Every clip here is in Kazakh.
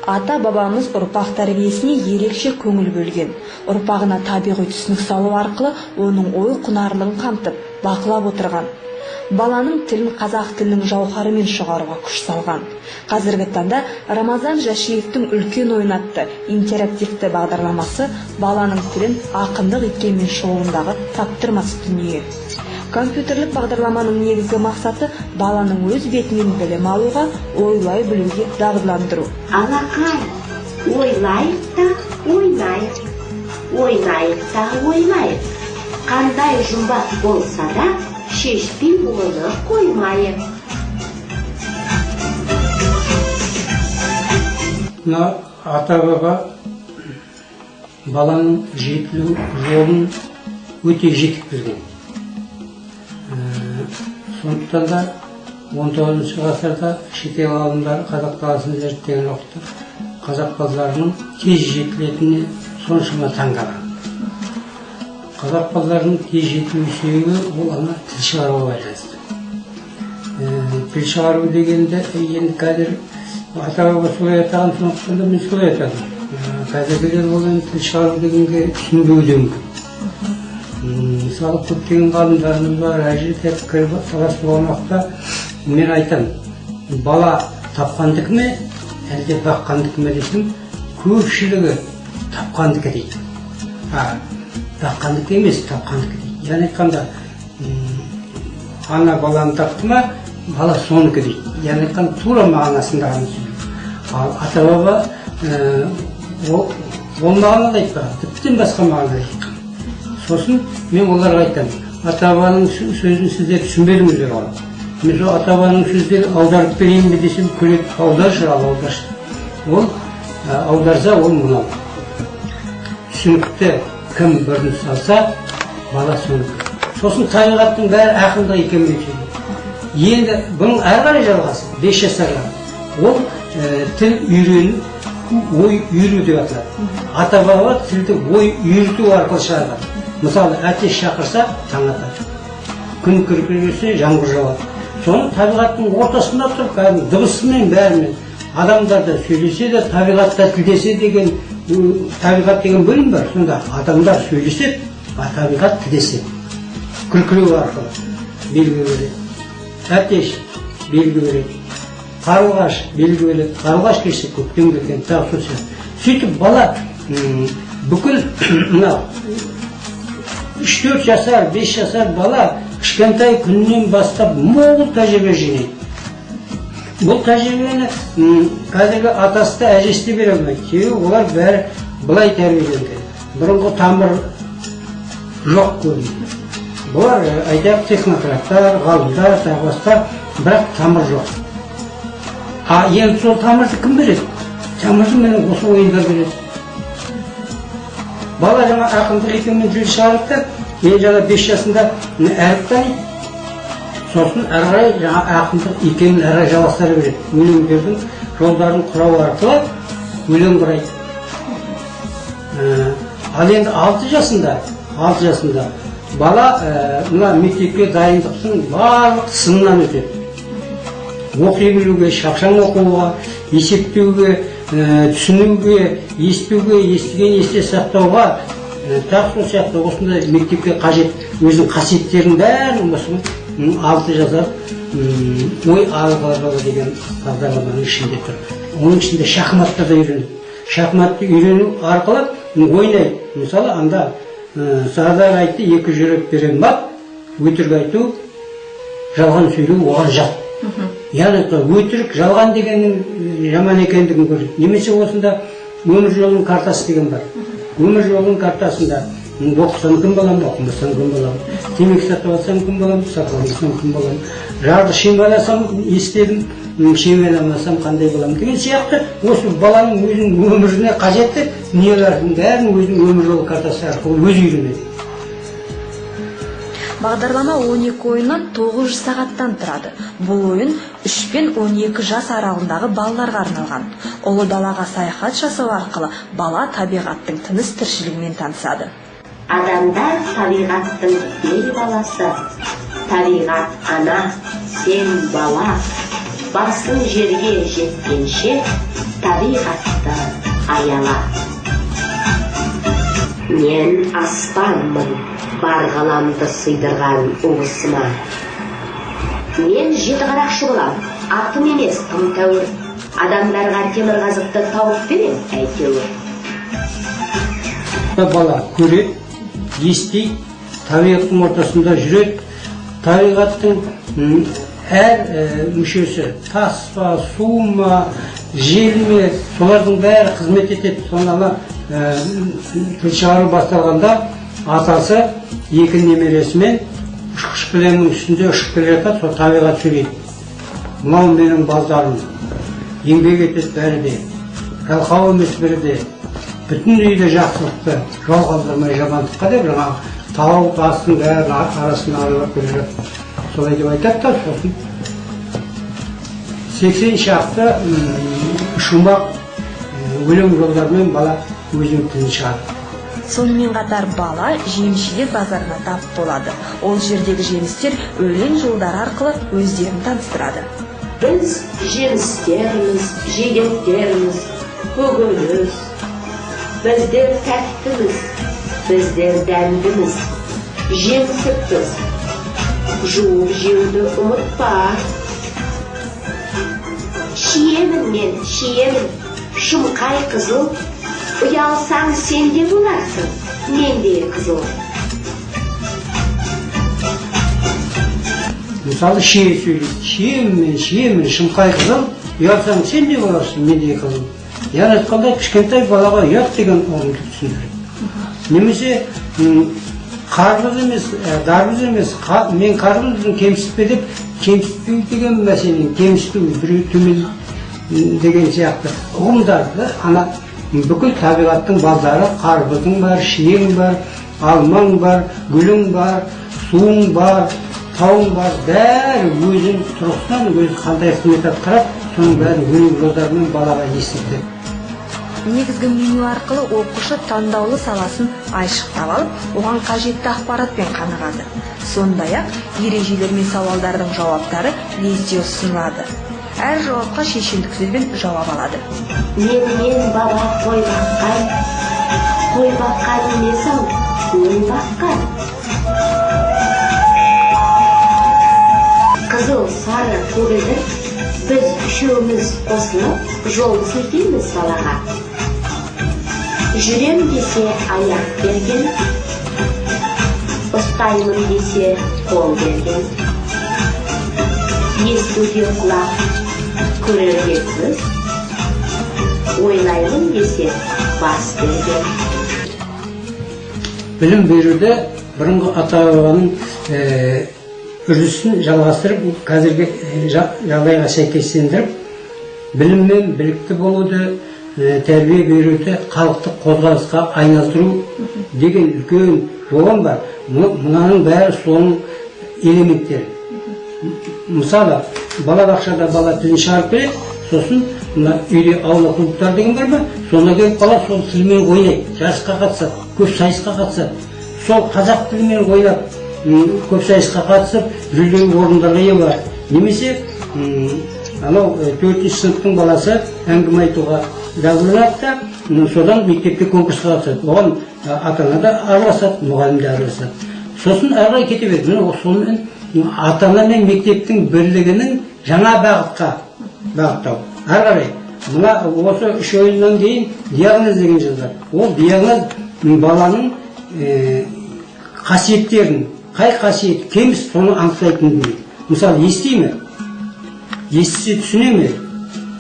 Ата-бабамыз ұрпақ тәрбиесіне ерекше көңіл бөлген. Ұрпағына табиғи түсінік салу арқылы оның ой құнарлығын қамтып, бақылап отырған. Баланың тілін қазақ тілінің жауһарымен шығаруға күш салған. Қазіргі таңда Рамазан Жәшиевтің үлкен ойын атты интерактивті бағдарламасы баланың тілін ақындық еткенмен шоуындағы таптырмас дүние. Компьютерлік бағдарламаның негізгі мақсаты баланың өз бетімен білім алуға, ойлай білуге дағдыландыру. Алақай, ойлайық та ойнайық, ойнайық та ойлайық. Қандай жұмбақ болса да, шешпей оны қоймайық. Ата-баба баланың жетілу жолын өте жетік берген. Сондықтан да 19 ғасырда шетел ғалымдары қазақ даласын зерттеген уақытта қазақ балаларының тез жетілетініне соншама таңғалған. Қазақ балаларының тез жетілу себебі ол ана тіл шығаруға байланысты. Тіл шығару дегенде енді қазір ата-баба солай атаған, сондықтан да мен солай атадым. Қазіргілер ол енді тіл шығару дегенге түсінбеуі де мүмкін. Мысалы, көптеген ғалымдарымыз бар, әжеде пікір талас болған уақытта мен айтамын, бала тапқандікі ме, әлде баққандікі ме десем, көпшілігі тапқандікі дейді. Баққандікі емес, тапқандікі дейді. Яғни айтқанда, ана баланы тапты ма, бала соныкі дейді. Яғни айтқанда, тура мағынасында ғана сөйлейді. Ал ата-баба ол мағынада айтпаған, тіптен басқа мағынада айтқан. Сосын мен оларға айтамын, ата-бабаның сөзін сіздер түсінбедіңіздер ғой. Мен сол ата-бабаның сөздерін аударып берейін бе десем, күледі, аударшы, ал аударшы. Ол аударса, ол мынау. Түсінікті кім бірін салса, бала соныкі. Сосын табиғаттың бәрі ақындық екенін сөйлейді. Енді бұның әрі қарай жалғасы, 5 жасарға. Ол тіл үйрену, ой үйрету деп аталады. Ата-баба тілді ой үйрету арқылы шығарады. Мысалы, әтеш шақырса, таң атады. Күн күркіресе, жаңбыр жауады. Соны табиғаттың ортасында тұрып, дыбысымен бәрімен адамдарда сөйлесе де, табиғатта тілдесе деген, табиғат деген бөлім бар. Сонда адамдар сөйлеседі, табиғат тілдеседі. Күркіреу арқылы белгі береді. Әтеш белгі береді. Қарлығаш белгі береді. Қарлығаш келсе көктем келген, тағы сол сияқты. Сөйтіп бала бүкіл 3-4 жасар, 5 жасар бала кішкентай күннен бастап мол тәжірибе жинайды. Бұл тәжірибені қазіргі атасы да әжесі де бере алмайды. Себебі олар бәрі былай тәрбиеленген. Бұрынғы тамыр жоқ көрінеді. Бұлар айтайық технократтар, ғалымдар, тағыластар, бірақ тамыр жоқ. Енді сол тамырды кім береді? Тамырды менің осы ойындар береді. Бала жаңа ақындық екенмен тіл шығарыпты, мен жаңа 5 жасында әріп таниды. Сосын әрі қарай жаңа ақындық екенін әрі жалғастыра береді. Өлеңдердің жолдарын құрау арқылы өлең құрайды. Ал енді 6 жасында бала мына мектепке дайындықтың барлық сынынан өтеді. Оқи білуге, шапшаң оқуға, есептеуге, түсінуге, естуге, естіген есте сақтауға, тағы сол сияқты осындай мектепке қажет өзінің қасиеттерінің бәрін осы 6 жасар ой алғылығы деген бағдарламаның ішінде тұр. Оның ішінде шахматта да үйренеді. Шахматты үйрену арқылы ойнайды. Мысалы, анда Сағдар айтты, 2 жүрек берем бап, өтірік айту, жалған сөйлеу оған жат. Яғни өтірік, жалған дегеннің жаман екендігін көрсетеді. Немесе осында өмір жолының картасы деген бар. Өмір жолының картасында оқысам кім болам, оқымасам кім болам, темекі сатып алсам кім болам, сатпасам кім болам, жарды шимайласам естедім, шимайламасам қандай болам деген сияқты осы баланың өзінің өміріне қажетті нелердің бәрін өзінің өмір жолы картасы арқылы өзі үйренеді. Бағдарлама 12 ойыннан 900 сағаттан тұрады. Бұл ойын 3 пен 12 жас аралығындағы балаларға арналған. Ұлы далаға саяхат жасау арқылы бала табиғаттың тыныс тіршілігімен танысады. Адамдар табиғаттың ел баласы. Табиғат ана, сен бала. Басың жерге жеткенше, табиғатты аяла. Мен аспанмын, бар ғаламды сыйдырған уысыма. Мен жеті қарақшы болам, атым емес тым тәуір. Адамдарға темір қазықты тауып берем, әйтеуір. Бала көреді, естейді, табиғаттың ортасында жүреді. Табиғаттың әр мүшесі, тас па, су ма, жел ме, солардың бәрі қызмет етеді. Сонда тіл шығару басталғанда атасы екі немересімен ұшқыш кілемнің үстінде ұшып келе жатады, сол табиғат сөйлейді. Мынау менің балдарым, еңбек етеді бәрі де, жалқау емес бірі де, бүтін үйде жақсылықты жол қалдырмай жамандыққа деп, жаңағы тау тастың бәрін арасын аралап келе жатыр. Солай деп айтады да, сосын 80 шақты шумақ өлең жолдармен бала өзінің тілін шығарады. Сонымен қатар бала жеміс-жидек базарына тап болады. Ол жердегі жемістер өлең жолдары арқылы өздерін таныстырады. Біз жемістеріміз, жидектеріміз, көкөніс. Біздер тәттіміз, біздер дәмдіміз, жемсіппіз. Жуып жеуді ұмытпа. Шиемін мен, шиемін, шымқай қызыл. Ұялсаң сен де боларсың, мен де қызыл. Мысалы, шие сөйлейді. Шиемін, шымқай қызыл. Ұялсаң сен де боларсың, мен де қызыл. Яғни айтқанда кішкентай балаға ұят деген ұғымды түсіндіреді. Немесе қарбыз емес, дарбыз емес, мен қарбызбын кемсітпе деп, кемсітпеу деген мәселен, кемсітпеу, біреу төмен деген сияқты ұғымдарды ана бүкіл табиғаттың балдары, қарбыздың бар, шиең бар, алмаң бар, гүлің бар, суың бар, тауың бар, бәрі өзінің тұрғысынан өзі қандай қызмет атқарады, соның бәрін өлең жолдарымен балаға естіртеді. Негізгі меню арқылы оқушы таңдаулы саласын айшықтап алып, оған қажетті ақпаратпен қанығады. Сондай-ақ ережелер мен сауалдардың жауаптары лезде ұсынылады. Әр жауапқа шешендік сөзбен жауап алады. Мен бала қой баққан емес ау, өн баққан. Қызыл, сары, көгілдір, біз үшеуміз қосылып, жол сілтейміз балаға. Жүрем десе аяқ берген, ұстаймын десе қол берген. Естуге құлақ, көрерге көз, ойлаймын десе бас берген. Білім беруді бұрынғы ата-бабаның үрдісін жалғастырып, қазіргі жағдайға сәйкестендіріп, білім мен білікті болуды, тәрбие беруді халықтық қозғалысқа айналдыру деген үлкен жолым бар. Мұнаның бәрі соның элементтері. Мысалы, балабақшада бала тілін шығарып береді, сосын үйде аула клубтар деген бар ма? Сонда келіп бала сол тілмен ойнайды, жарысқа қатысады, көп сайысқа қатысады. Сол қазақ тілімен ойнап, көп сайысқа қатысып, жүлделі орындарға ие болады. Немесе анау 4-ші сыныптың баласы әңгіме айтуға жазылады да, содан мектепте конкурсқа қатысады. Оған ата-ана да араласады, мұғалім де араласады. Сосын әрі кете береді. Сонымен ата-ана мен мектептің бірлігінің жаңа бағытқа бағыттау. Әрі қарай, мына осы 3 ойыннан кейін диагноз деген жазылады. Ол диагноз баланың қасиеттерін, қай қасиет кеміс соны анықтайтын дейді. Мысалы, ести ме? Естісе түсіне ме?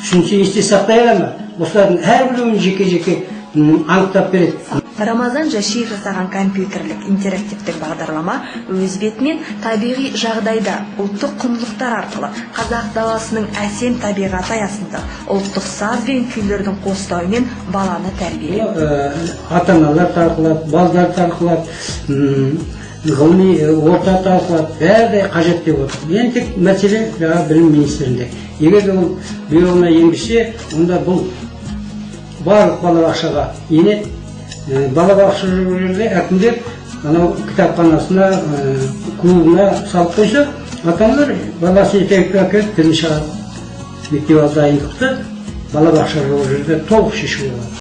Түсінсе есте сақтай ала ма? Осылардың әрбіреуін жеке-жеке анықтап береді. Рамазан Жашиев жасаған компьютерлік интерактивтік бағдарлама өз бетімен табиғи жағдайда ұлттық құндылықтар арқылы қазақ даласының әсем табиғаты аясында ұлттық саз бен күйлердің қостауымен баланы тәрбиелейді. Ата-аналар тарқылады, балдар тарқылады, ғылыми орта тарқылады, бәрі қажет деп отыр. Ең тек мәселе білім министрінде. Егер де ол бұйрығына енгізсе, онда бұл барлық балабақшаға енеді. Балабақша жүргізуде әкімдер анау кітапханасына, клубына салып қойса, ата-аналар баласын ертеректе әкеліп тілін шығарады. Мектеп алды дайындықты балабақша жоқ жерде толық шешуге болады.